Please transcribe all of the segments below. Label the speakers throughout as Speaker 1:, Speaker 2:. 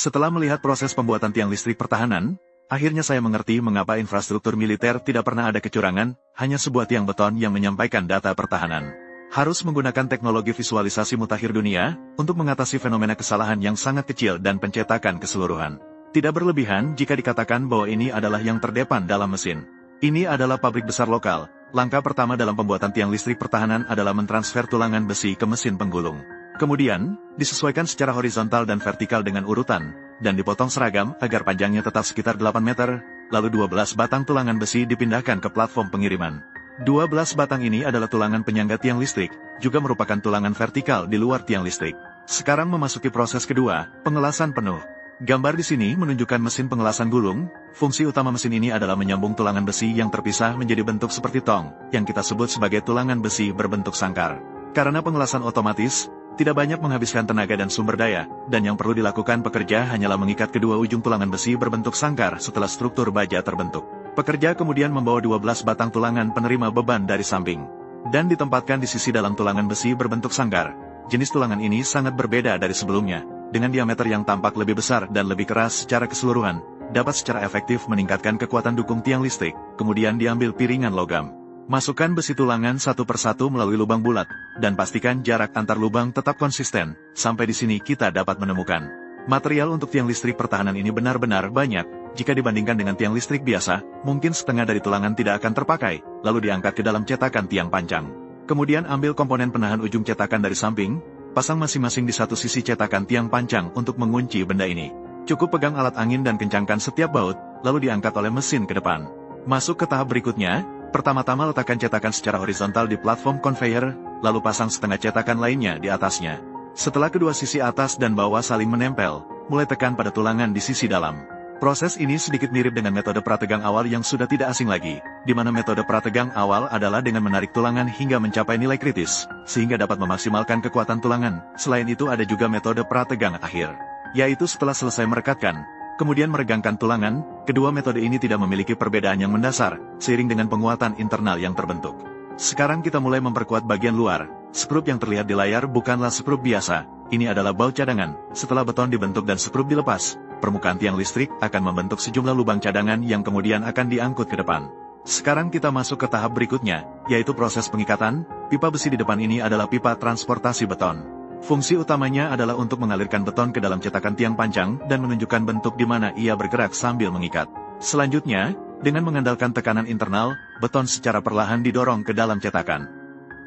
Speaker 1: Setelah melihat proses pembuatan tiang listrik pertahanan, akhirnya saya mengerti mengapa infrastruktur militer tidak pernah ada kecurangan, hanya sebuah tiang beton yang menyampaikan data pertahanan. Harus menggunakan teknologi visualisasi mutakhir dunia, untuk mengatasi fenomena kesalahan yang sangat kecil dan pencetakan keseluruhan. Tidak berlebihan jika dikatakan bahwa ini adalah yang terdepan dalam mesin. Ini adalah pabrik besar lokal. Langkah pertama dalam pembuatan tiang listrik pertahanan adalah mentransfer tulangan besi ke mesin penggulung. Kemudian, disesuaikan secara horizontal dan vertikal dengan urutan, dan dipotong seragam agar panjangnya tetap sekitar 8 meter, lalu 12 batang tulangan besi dipindahkan ke platform pengiriman. 12 batang ini adalah tulangan penyangga tiang listrik, juga merupakan tulangan vertikal di luar tiang listrik. Sekarang memasuki proses kedua, pengelasan penuh. Gambar di sini menunjukkan mesin pengelasan gulung. Fungsi utama mesin ini adalah menyambung tulangan besi yang terpisah menjadi bentuk seperti tong, yang kita sebut sebagai tulangan besi berbentuk sangkar. Karena pengelasan otomatis, tidak banyak menghabiskan tenaga dan sumber daya, dan yang perlu dilakukan pekerja hanyalah mengikat kedua ujung tulangan besi berbentuk sangkar setelah struktur baja terbentuk. Pekerja kemudian membawa 12 batang tulangan penerima beban dari samping, dan ditempatkan di sisi dalam tulangan besi berbentuk sangkar. Jenis tulangan ini sangat berbeda dari sebelumnya, dengan diameter yang tampak lebih besar dan lebih keras secara keseluruhan, dapat secara efektif meningkatkan kekuatan dukung tiang listrik, kemudian diambil piringan logam. Masukkan besi tulangan satu persatu melalui lubang bulat, dan pastikan jarak antar lubang tetap konsisten. Sampai di sini kita dapat menemukan material untuk tiang listrik pertahanan ini benar-benar banyak. Jika dibandingkan dengan tiang listrik biasa, mungkin setengah dari tulangan tidak akan terpakai, lalu diangkat ke dalam cetakan tiang panjang. Kemudian ambil komponen penahan ujung cetakan dari samping, pasang masing-masing di satu sisi cetakan tiang panjang untuk mengunci benda ini. Cukup pegang alat angin dan kencangkan setiap baut, lalu diangkat oleh mesin ke depan. Masuk ke tahap berikutnya. Pertama-tama letakkan cetakan secara horizontal di platform conveyor, lalu pasang setengah cetakan lainnya di atasnya. Setelah kedua sisi atas dan bawah saling menempel, mulai tekan pada tulangan di sisi dalam. Proses ini sedikit mirip dengan metode prategang awal yang sudah tidak asing lagi, di mana metode prategang awal adalah dengan menarik tulangan hingga mencapai nilai kritis, sehingga dapat memaksimalkan kekuatan tulangan. Selain itu ada juga metode prategang akhir, yaitu setelah selesai merekatkan, kemudian meregangkan tulangan. Kedua metode ini tidak memiliki perbedaan yang mendasar, seiring dengan penguatan internal yang terbentuk. Sekarang kita mulai memperkuat bagian luar. Skrup yang terlihat di layar bukanlah skrup biasa, ini adalah baut cadangan. Setelah beton dibentuk dan skrup dilepas, permukaan tiang listrik akan membentuk sejumlah lubang cadangan yang kemudian akan diangkut ke depan. Sekarang kita masuk ke tahap berikutnya, yaitu proses pengikatan. Pipa besi di depan ini adalah pipa transportasi beton. Fungsi utamanya adalah untuk mengalirkan beton ke dalam cetakan tiang panjang dan menunjukkan bentuk di mana ia bergerak sambil mengikat. Selanjutnya, dengan mengandalkan tekanan internal, beton secara perlahan didorong ke dalam cetakan.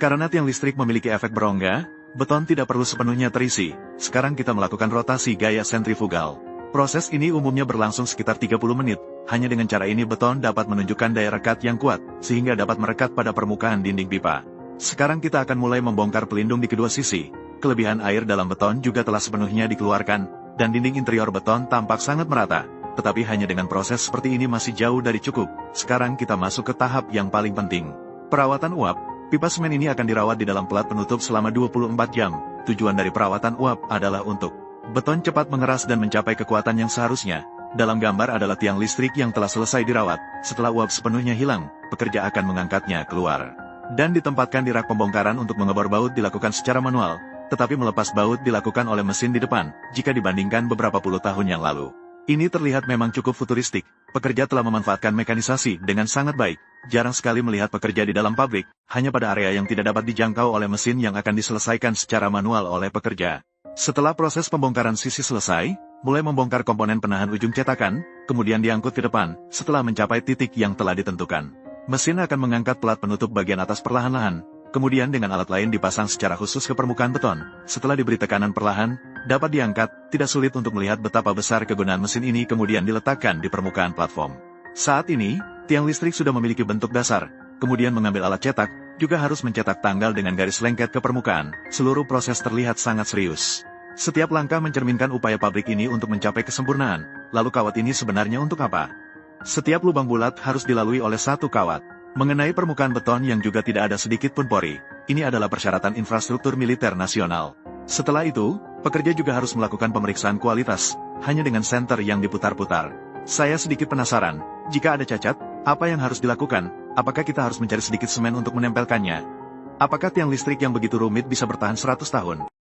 Speaker 1: Karena tiang listrik memiliki efek berongga, beton tidak perlu sepenuhnya terisi. Sekarang kita melakukan rotasi gaya sentrifugal. Proses ini umumnya berlangsung sekitar 30 menit. Hanya dengan cara ini beton dapat menunjukkan daya rekat yang kuat, sehingga dapat merekat pada permukaan dinding pipa. Sekarang kita akan mulai membongkar pelindung di kedua sisi. Kelebihan air dalam beton juga telah sepenuhnya dikeluarkan, dan dinding interior beton tampak sangat merata. Tetapi hanya dengan proses seperti ini masih jauh dari cukup. Sekarang kita masuk ke tahap yang paling penting. Perawatan uap. Pipa semen ini akan dirawat di dalam pelat penutup selama 24 jam. Tujuan dari perawatan uap adalah untuk beton cepat mengeras dan mencapai kekuatan yang seharusnya. Dalam gambar adalah tiang listrik yang telah selesai dirawat. Setelah uap sepenuhnya hilang, pekerja akan mengangkatnya keluar dan ditempatkan di rak pembongkaran. Untuk mengebor baut dilakukan secara manual, tetapi melepas baut dilakukan oleh mesin di depan, jika dibandingkan beberapa puluh tahun yang lalu. Ini terlihat memang cukup futuristik. Pekerja telah memanfaatkan mekanisasi dengan sangat baik. Jarang sekali melihat pekerja di dalam pabrik, hanya pada area yang tidak dapat dijangkau oleh mesin yang akan diselesaikan secara manual oleh pekerja. Setelah proses pembongkaran sisi selesai, mulai membongkar komponen penahan ujung cetakan, kemudian diangkut ke depan, setelah mencapai titik yang telah ditentukan. Mesin akan mengangkat pelat penutup bagian atas perlahan-lahan. Kemudian dengan alat lain dipasang secara khusus ke permukaan beton. Setelah diberi tekanan perlahan, dapat diangkat. Tidak sulit untuk melihat betapa besar kegunaan mesin ini kemudian diletakkan di permukaan platform. Saat ini, tiang listrik sudah memiliki bentuk dasar. Kemudian mengambil alat cetak, juga harus mencetak tanggal dengan garis lengket ke permukaan. Seluruh proses terlihat sangat serius. Setiap langkah mencerminkan upaya pabrik ini untuk mencapai kesempurnaan. Lalu kawat ini sebenarnya untuk apa? Setiap lubang bulat harus dilalui oleh satu kawat. Mengenai permukaan beton yang juga tidak ada sedikit pun pori, ini adalah persyaratan infrastruktur militer nasional. Setelah itu, pekerja juga harus melakukan pemeriksaan kualitas, hanya dengan senter yang diputar-putar. Saya sedikit penasaran, jika ada cacat, apa yang harus dilakukan? Apakah kita harus mencari sedikit semen untuk menempelkannya? Apakah tiang listrik yang begitu rumit bisa bertahan 100 tahun?